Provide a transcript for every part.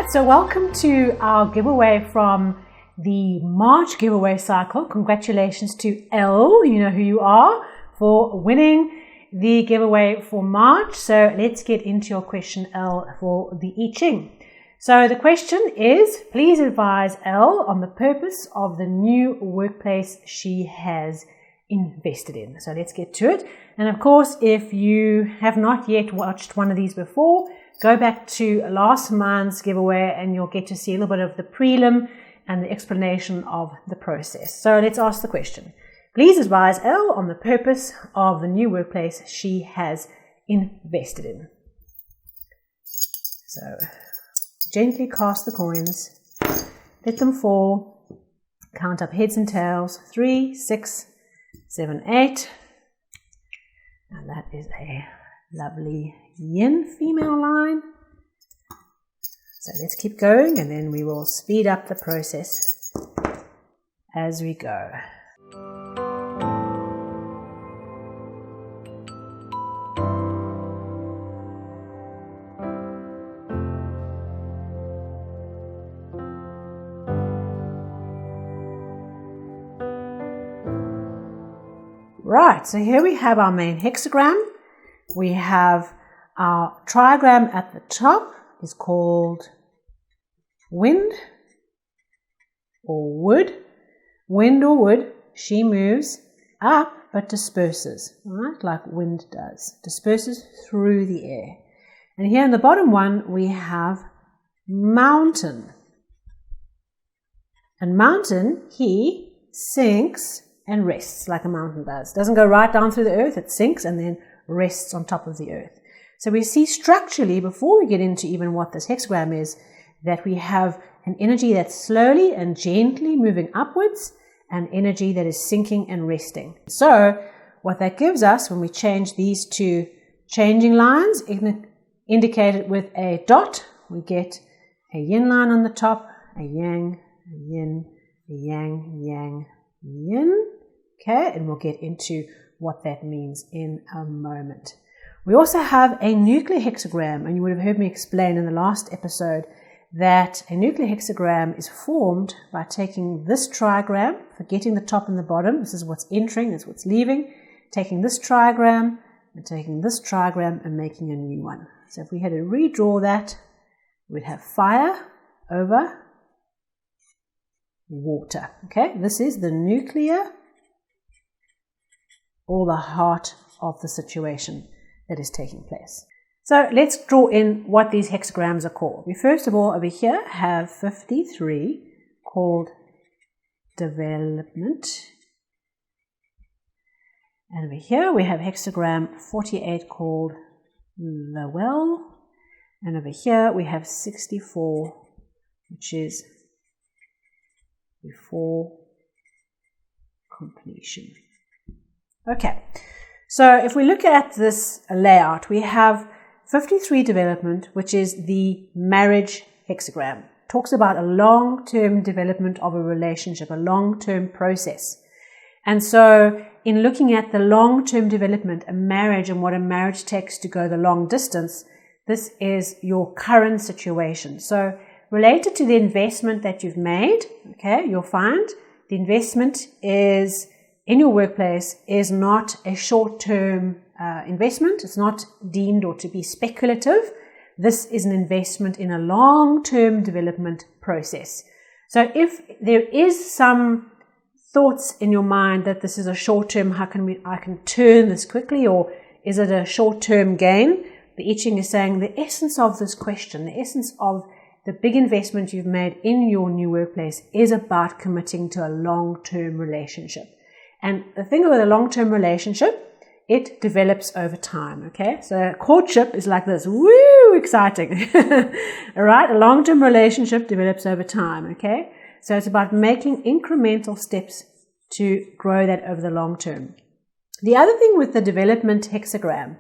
right, so welcome to our giveaway from the March giveaway cycle. Congratulations to Elle, you know who you are, for winning the giveaway for March. So let's get into your question, Elle, for the I Ching. So the question is, please advise Elle on the purpose of the new workplace she has invested in. So let's get to it. And of course, if you have not yet watched one of these before, go back to last month's giveaway and you'll get to see a little bit of the prelim and the explanation of the process. So let's ask the question. Please advise Elle on the purpose of the new workplace she has invested in. So gently cast the coins, let them fall, count up heads and tails, 3, 6, 7, 8. And that is a lovely yin female line. So let's keep going and then we will speed up the process as we go. Right, so here we have our main hexagram. We have our trigram at the top is called wind or wood. Wind or wood, she moves up but disperses, right? Like wind does. Disperses through the air. And here in the bottom one, we have mountain. And mountain, he sinks and rests like a mountain does. Doesn't go right down through the earth, it sinks and then rests on top of the earth. So we see structurally, before we get into even what this hexagram is, that we have an energy that's slowly and gently moving upwards and energy that is sinking and resting. So what that gives us when we change these two changing lines, indicated with a dot, we get a yin line on the top, a yang, a yin, a yang, yang, yin. Okay, and we'll get into what that means in a moment. We also have a nuclear hexagram, and you would have heard me explain in the last episode that a nuclear hexagram is formed by taking this trigram, forgetting the top and the bottom, this is what's entering, that's what's leaving, taking this trigram and taking this trigram and making a new one. So if we had to redraw that, we'd have fire over water. Okay, this is the nuclear or the heart of the situation that is taking place. So let's draw in what these hexagrams are called. We first of all over here have 53 called development. And over here we have hexagram 48 called the well. And over here we have 64, which is before completion. Okay, so if we look at this layout, we have 53 development, which is the marriage hexagram. Talks about a long-term development of a relationship, a long-term process. And so in looking at the long-term development, a marriage and what a marriage takes to go the long distance, this is your current situation. So related to the investment that you've made, okay, you'll find the investment is in your workplace is not a short-term investment. It's not deemed or to be speculative. This is an investment in a long-term development process. So if there is some thoughts in your mind that this is a short-term, I can turn this quickly, or is it a short-term gain? The I Ching is saying the essence of this question, the essence of the big investment you've made in your new workplace is about committing to a long-term relationship. And the thing with a long-term relationship, it develops over time, okay? So courtship is like this, woo, exciting. All right, a long-term relationship develops over time, okay? So it's about making incremental steps to grow that over the long term. The other thing with the development hexagram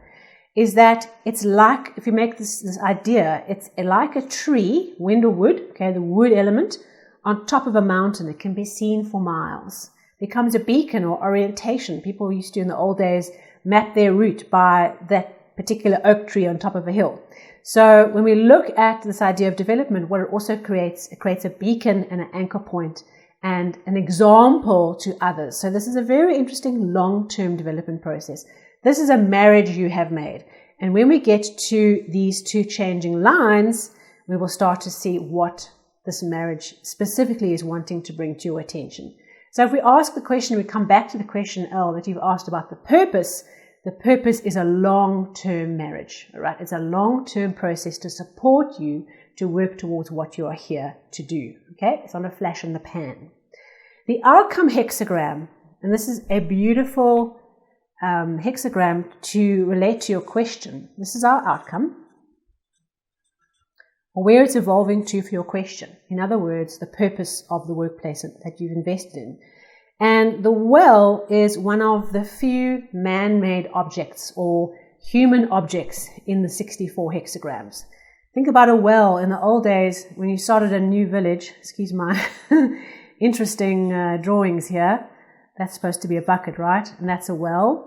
is that it's like, if you make this idea, it's like a tree, wind or wood, okay, the wood element, on top of a mountain. It can be seen for miles. Becomes a beacon or orientation. People used to, in the old days, map their route by that particular oak tree on top of a hill. So when we look at this idea of development, what it also creates, it creates a beacon and an anchor point and an example to others. So this is a very interesting long-term development process. This is a marriage you have made. And when we get to these two changing lines, we will start to see what this marriage specifically is wanting to bring to your attention. So if we ask the question, we come back to the question, L, that you've asked about the purpose. The purpose is a long-term marriage, all right? It's a long-term process to support you to work towards what you are here to do, okay? It's not a flash in the pan. The outcome hexagram, and this is a beautiful hexagram to relate to your question. This is our outcome, or where it's evolving to for your question. In other words, the purpose of the workplace that you've invested in. And the well is one of the few man-made objects or human objects in the 64 hexagrams. Think about a well in the old days when you started a new village. Excuse my interesting drawings here. That's supposed to be a bucket, right? And that's a well.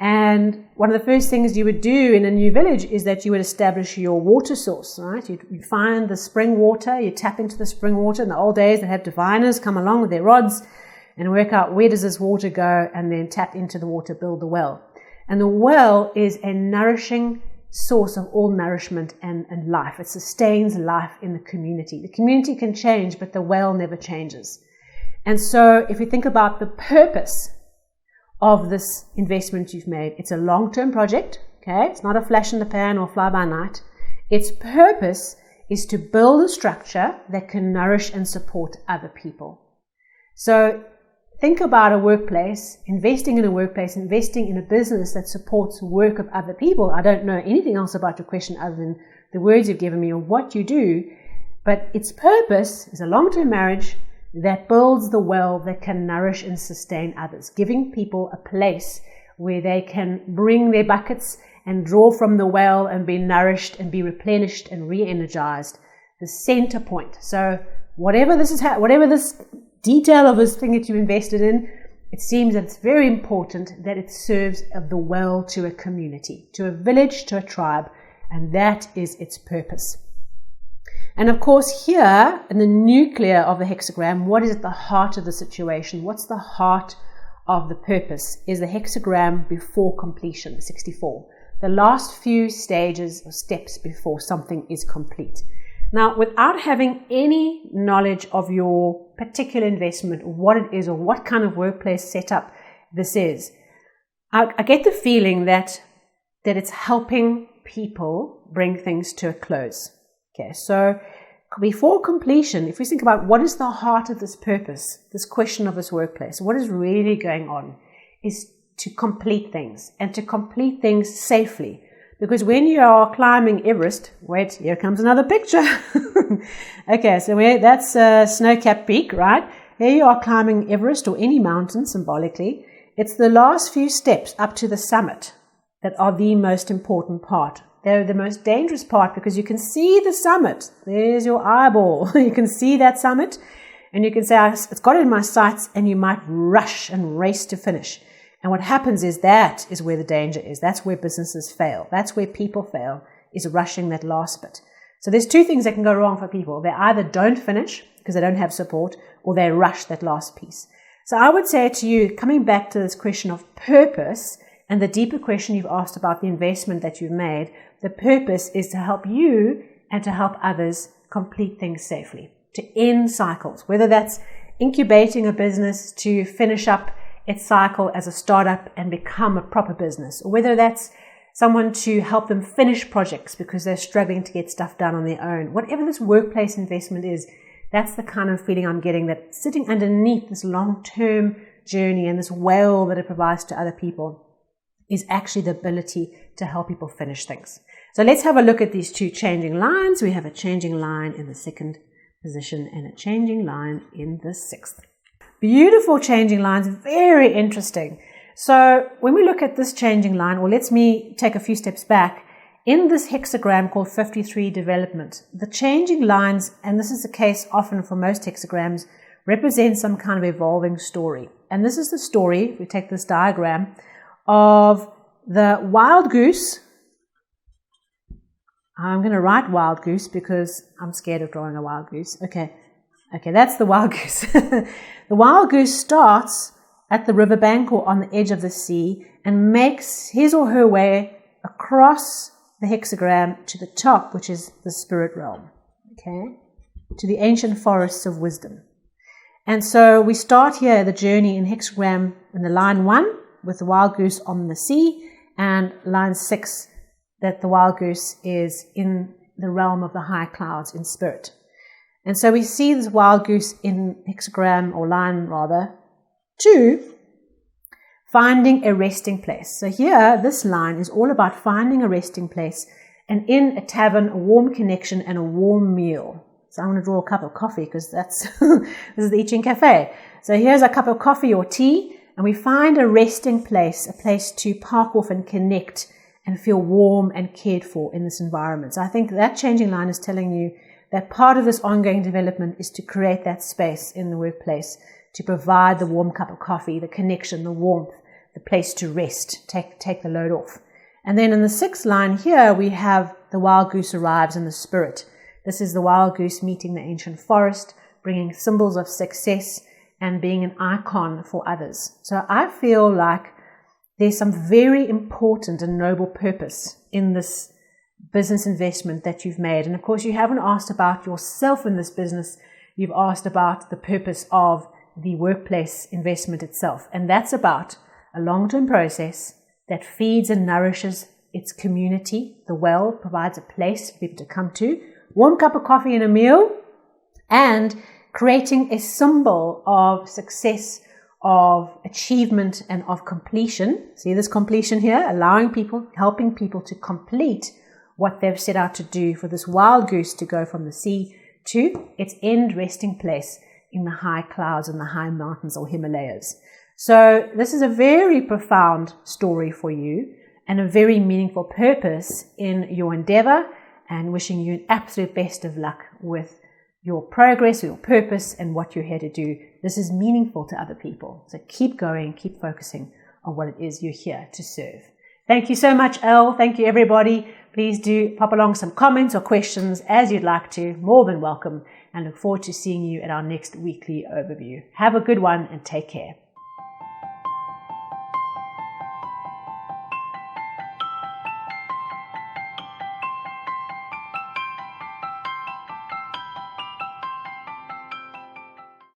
And one of the first things you would do in a new village is that you would establish your water source, right? You'd find the spring water, you tap into the spring water. In the old days, they'd have diviners come along with their rods and work out where does this water go and then tap into the water, build the well. And the well is a nourishing source of all nourishment and life. It sustains life in the community. The community can change, but the well never changes. And so if you think about the purpose of this investment you've made, it's a long-term project, okay? It's not a flash in the pan or fly-by-night. Its purpose is to build a structure that can nourish and support other people. So think about a workplace, investing in a workplace, investing in a business that supports work of other people. I don't know anything else about your question other than the words you've given me or what you do, but its purpose is a long-term marriage that builds the well that can nourish and sustain others, giving people a place where they can bring their buckets and draw from the well and be nourished and be replenished and re-energized. The center point. So whatever this detail of this thing that you invested in, it seems that it's very important that it serves the well to a community, to a village, to a tribe, and that is its purpose. And of course here, in the nuclear of the hexagram, what is at the heart of the situation? What's the heart of the purpose? Is the hexagram before completion, 64. The last few stages or steps before something is complete. Now, without having any knowledge of your particular investment, or what it is, or what kind of workplace setup this is, I get the feeling that it's helping people bring things to a close. Okay, so before completion, if we think about what is the heart of this purpose, this question of this workplace, what is really going on is to complete things and to complete things safely. Because when you are climbing Everest, wait, here comes another picture. Okay, so that's Snow-Capped Peak, right? Here you are climbing Everest or any mountain symbolically. It's the last few steps up to the summit that are the most important part. They're the most dangerous part because you can see the summit. There's your eyeball. You can see that summit and you can say, it's got it in my sights, and you might rush and race to finish. And what happens is that is where the danger is. That's where businesses fail. That's where people fail, is rushing that last bit. So there's two things that can go wrong for people. They either don't finish because they don't have support, or they rush that last piece. So I would say to you, coming back to this question of purpose and the deeper question you've asked about the investment that you've made, the purpose is to help you and to help others complete things safely, to end cycles, whether that's incubating a business to finish up its cycle as a startup and become a proper business, or whether that's someone to help them finish projects because they're struggling to get stuff done on their own. Whatever this workplace investment is, that's the kind of feeling I'm getting, that sitting underneath this long-term journey and this well that it provides to other people is actually the ability to help people finish things. So let's have a look at these two changing lines. We have a changing line in the second position and a changing line in the sixth. Beautiful changing lines, very interesting. So when we look at this changing line, or let me take a few steps back, in this hexagram called 53 development, the changing lines, and this is the case often for most hexagrams, represent some kind of evolving story. And this is the story, if we take this diagram, of the wild goose I'm going to write wild goose because I'm scared of drawing a wild goose. Okay, that's the wild goose. The wild goose starts at the riverbank or on the edge of the sea and makes his or her way across the hexagram to the top, which is the spirit realm, okay, to the ancient forests of wisdom. And so we start here the journey in hexagram in the line 1 with the wild goose on the sea, and line 6 that the wild goose is in the realm of the high clouds in spirit. And so we see this wild goose in hexagram, or line rather, 2, finding a resting place. So here, this line is all about finding a resting place, and in a tavern, a warm connection and a warm meal. So I'm going to draw a cup of coffee because that's this is the Ching Cafe. So here's a cup of coffee or tea, and we find a resting place, a place to park off and connect and feel warm and cared for in this environment. So I think that changing line is telling you that part of this ongoing development is to create that space in the workplace, to provide the warm cup of coffee, the connection, the warmth, the place to rest, take the load off. And then in the 6th line here, we have the wild goose arrives in the spirit. This is the wild goose meeting the ancient forest, bringing symbols of success and being an icon for others. So I feel like there's some very important and noble purpose in this business investment that you've made. And of course, you haven't asked about yourself in this business. You've asked about the purpose of the workplace investment itself. And that's about a long-term process that feeds and nourishes its community. The well provides a place for people to come to, warm cup of coffee and a meal, and creating a symbol of success, of achievement, and of completion. See this completion here? Allowing people, helping people to complete what they've set out to do for this wild goose to go from the sea to its end resting place in the high clouds and the high mountains or Himalayas. So this is a very profound story for you and a very meaningful purpose in your endeavor, and wishing you an absolute best of luck with your progress, your purpose, and what you're here to do. This is meaningful to other people. So keep going, keep focusing on what it is you're here to serve. Thank you so much, Elle. Thank you, everybody. Please do pop along some comments or questions as you'd like to. More than welcome, and look forward to seeing you at our next weekly overview. Have a good one and take care.